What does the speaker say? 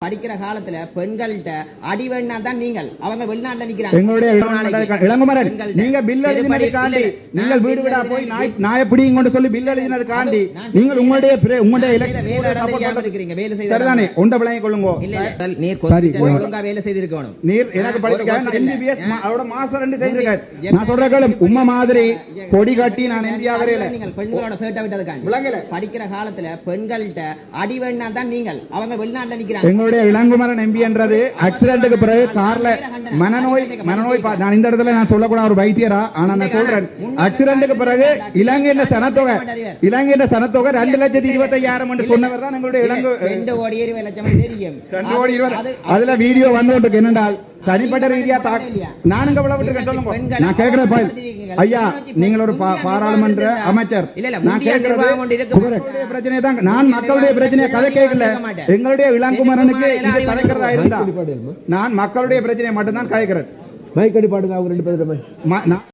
படிக்கிற காலத்துல பெண்கள்கிட்ட அடிவேணா தான் நீங்கள் அவங்க வெளிநாட்டுல நிக்கிறாங்க. எங்களுடைய இளங்குமரன் நீங்க பில் எழுதினதை காண்டி நீங்கள் வீடு வீடா போய் நாய பிடிங்க கொண்டு சொல்லி பில் எழுதினது காண்டி நீங்கள் உங்களுடைய சரிதானே ஒன்றை விளங்கிக் கொள்ளுங்க. ஒழுங்கா வேலை செய்திருக்கணும். நீர் எனக்கு படிக்க MBBS அவரோட மாஸ்டர் 2 செய்திருக்கேன். நான் சொல்றேன் உம்மா மாதிரி கொடி கட்டி நான் எம்பி ஆகறேன். நீங்கள் பெண்களோட சர்ட்ட விட்டதுக்காண்டி படிக்கிற காலத்துல பெண்கள்கிட்ட அடிவேணா தான் நீங்கள் அவங்க வெளிநாட்டுல நிக்கிறாங்க. எங்களுடைய இளங்குமரன் எம்பி என்றது ஆக்சிடென்ட்டுக்கு பிறகு கார்ல மனநோய் நான் இந்த இடத்துல நான் சொல்லக்கூடாத ஒரு வைத்தியரா ஆனா நான் சொல்றேன் ஆக்சிடென்ட்டுக்கு பிறகு இலங்கையில சனத்தொகை 2,25,000 என்று சொன்னவர் தான் எங்களுடைய இலங்கை 2 கோடி 20 லட்சம் தெரியும். 2 கோடி 20 அதுல வீடியோ வந்து என்னென்றால் தனிப்பட்ட ரீதியா நானுங்க சொல்லுங்க. நான் கேட்கிறேன் ஐயா நீங்கள் ஒரு பாராளுமன்ற அமைச்சர். நான் கேட்கிறது பிரச்சனை தான். நான் மக்களுடைய பிரச்சனையை கதை கேட்கல. எங்களுடைய இளங்குமரனுக்கு இது கதைக்கிறதா இருந்தா நான் மக்களுடைய பிரச்சனையை மட்டும்தான் கதைக்கிறேன்.